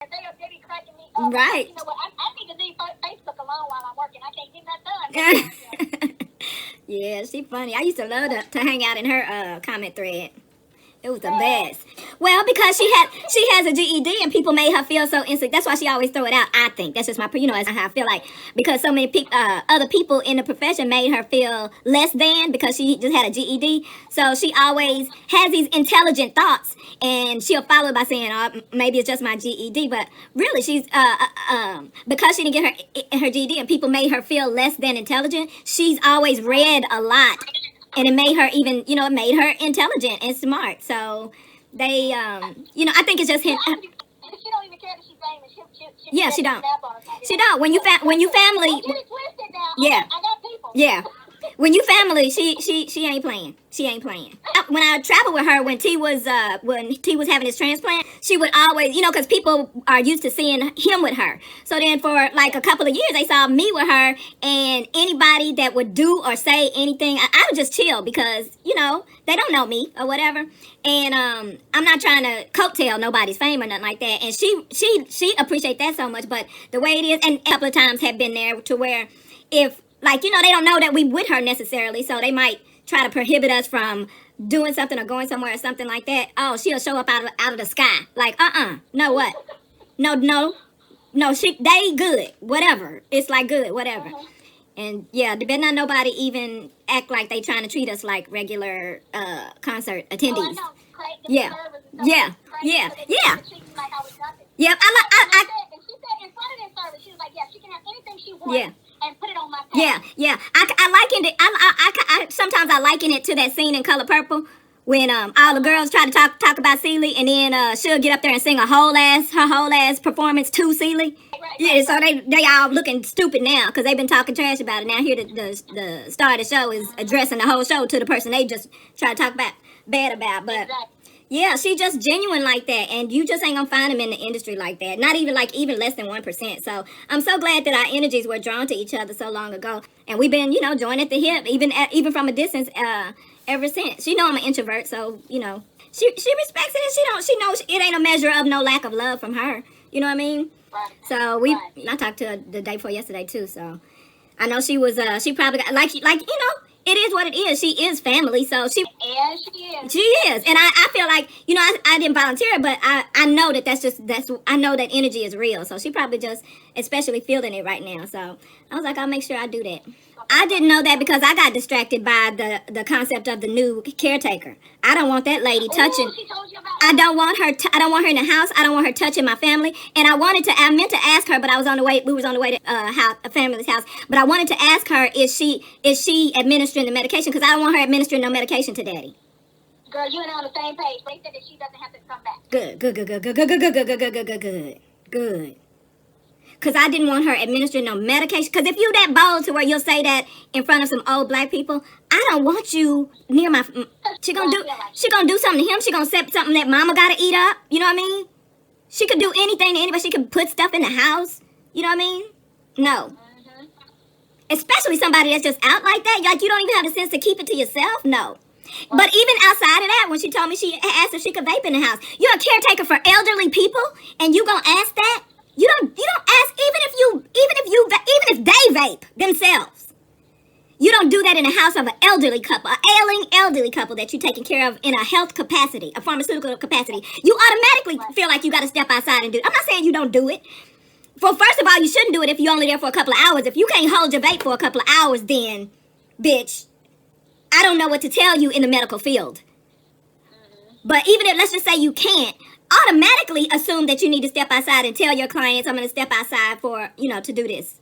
They be cracking me up. Right. You know what? I need to leave Facebook alone while I'm working. I can't get that done. Yeah, she funny. I used to love to hang out in her comment thread. It was the best. Well, because she has a GED and people made her feel so insecure. That's why she always throw it out. I think that's just my, that's how I feel like, because so many other people in the profession made her feel less than because she just had a GED. So she always has these intelligent thoughts, and she'll follow it by saying, "Oh, maybe it's just my GED," but really she's because she didn't get her GED and people made her feel less than intelligent. She's always read a lot. And it made her even, it made her intelligent and smart. So they, I think it's just him. She don't even care that she's famous. Yeah, she don't. She don't. When you family, yeah, I got people. Yeah. When you family, she ain't playing. She ain't playing. When I traveled with her, when T was having his transplant, she would always, because people are used to seeing him with her. So then for like a couple of years, they saw me with her, and anybody that would do or say anything, I would just chill because they don't know me or whatever. And I'm not trying to coattail nobody's fame or nothing like that. And she appreciate that so much. But the way it is, and a couple of times have been there to where if they don't know that we with her necessarily, so they might try to prohibit us from doing something or going somewhere or something like that. Oh, she'll show up out of the sky. Like, no what? No, they good. Whatever. It's like good, whatever. And yeah, there better not nobody even act like they trying to treat us like regular concert attendees. Yeah. Yep. I and she said in front of this service, she was like, yeah, she can have anything she wants. Yeah. And put it on my page. Yeah. I liken it. I sometimes I liken it to that scene in Color Purple when all the girls try to talk about Celie, and then she'll get up there and sing her whole ass performance to Celie. Right. So they all looking stupid now because they've been talking trash about it. Now here the star of the show is addressing the whole show to the person they just try to talk bad about, but. Exactly. Yeah, she just genuine like that, and you just ain't gonna find them in the industry like that. Not even even less than 1%. So I'm so glad that our energies were drawn to each other so long ago, and we've been, joined at the hip, even from a distance, ever since. I'm an introvert, so she respects it, and she knows it ain't a measure of no lack of love from her. You know what I mean? Right. So I talked to her the day before yesterday too. So I know she was she probably got it is what it is. She is family, so she is. She is, and I feel like I didn't volunteer, but I know that's I know that energy is real. So she probably just especially feeling it right now. So I was like, I'll make sure I do that. I didn't know that because I got distracted by the concept of the new caretaker. I don't want that lady touching. She told you about I don't want her. I don't want her in the house. I don't want her touching my family. And I meant to ask her, but I was on the way. We was on the way to a family's house. But I wanted to ask her, is she administering the medication? Because I don't want her administering no medication to Daddy. Girl, you and I on the same page. They said that she doesn't have to come back. Good. Because I didn't want her administering no medication. Because if you that bold to where you'll say that in front of some old black people, I don't want you near my. She gonna do something to him. She gonna set something that mama gotta eat up. You know what I mean? She could do anything to anybody. She could put stuff in the house. You know what I mean? No. Especially somebody that's just out like that. Like you don't even have the sense to keep it to yourself. No. But even outside of that, when she told me she asked if she could vape in the house, you're a caretaker for elderly people, and you gonna ask that? You don't ask even if they vape themselves. You don't do that in the house of an elderly couple, an ailing elderly couple that you're taking care of in a health capacity, a pharmaceutical capacity. You automatically feel like you got to step outside and do it. I'm not saying you don't do it. Well, first of all, you shouldn't do it if you're only there for a couple of hours. If you can't hold your vape for a couple of hours, then, bitch, I don't know what to tell you in the medical field. But even if, let's just say you can't, automatically assume that you need to step outside and tell your clients, I'm going to step outside for, to do this.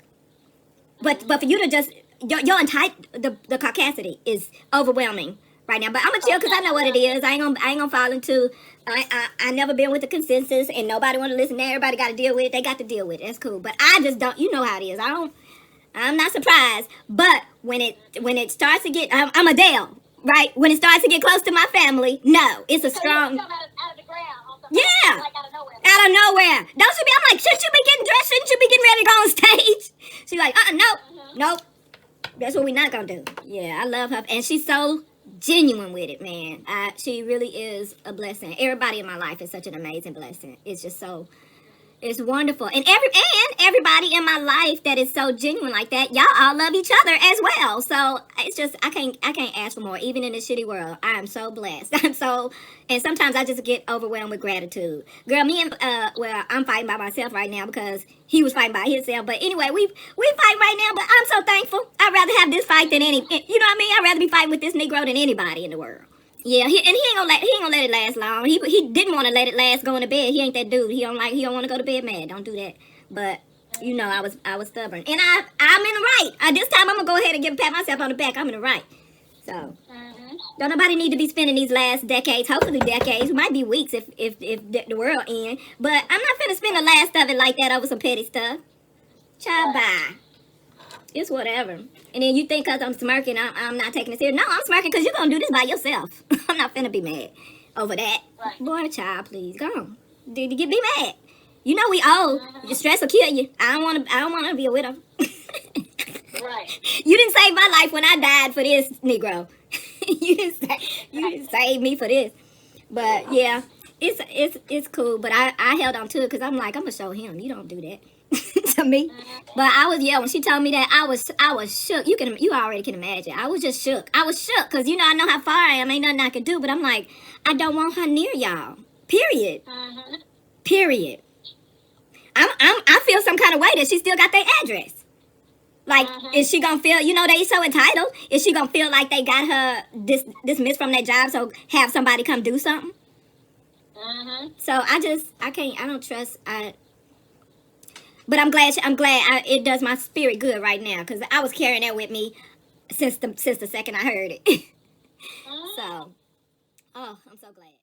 But for you to just, the caucasity is overwhelming right now. But I'm going to chill because I know what it is. I ain't gonna fall into, I never been with the consensus and nobody want to listen. Everybody got to deal with it. They got to deal with it. That's cool. But I just don't, you know how it is. I'm not surprised. But when it starts to get, I'm Adele, right? When it starts to get close to my family, no, it's a strong. Yeah, out of nowhere. Don't you be? I'm like, shouldn't you be getting dressed? Shouldn't you be getting ready to go on stage? She's like, nope. That's what we're not gonna do. Yeah, I love her, and she's so genuine with it, man. She really is a blessing. Everybody in my life is such an amazing blessing. It's just so It's wonderful. And everybody in my life that is so genuine like that, y'all all love each other as well. So it's just I can't ask for more. Even in this shitty world, I am so blessed. And sometimes I just get overwhelmed with gratitude. Girl, me and well, I'm fighting by myself right now because he was fighting by himself. But anyway, we fight right now, but I'm so thankful. I'd rather have this fight than any, you know what I mean? I'd rather be fighting with this Negro than anybody in the world. Yeah, he ain't gonna let it last long. He didn't want to let it last going to bed. He ain't that dude. He don't want to go to bed mad. Don't do that. But you know, I was stubborn, and I'm in the right. This time I'm gonna go ahead and pat myself on the back. I'm in the right. So don't nobody need to be spending these last decades, hopefully decades. It might be weeks if the world end. But I'm not finna spend the last of it like that over some petty stuff. Child, bye. It's whatever. And then you think because I'm smirking, I'm not taking it serious. No, I'm smirking because you're going to do this by yourself. I'm not finna be mad over that. Right. Boy, child, please, go on. Did you be mad? You know we old. Your stress will kill you. I don't want to be a widow. Right. You didn't save my life when I died for this, Negro. you didn't save me for this. But, yeah, it's cool. But I held on to it because I'm like, I'm going to show him. You don't do that. To me. But when she told me that, I was shook. You already can imagine. I was just shook. I was shook because I know how far I am. Ain't nothing I can do. But I'm like, I don't want her near y'all. Period. Period. I feel some kind of way that she still got their address. Like, is she gonna feel? They so entitled. Is she gonna feel like they got her dismissed from their job? So have somebody come do something. So I don't trust. But I'm glad it does my spirit good right now because I was carrying that with me since the second I heard it. So, I'm so glad.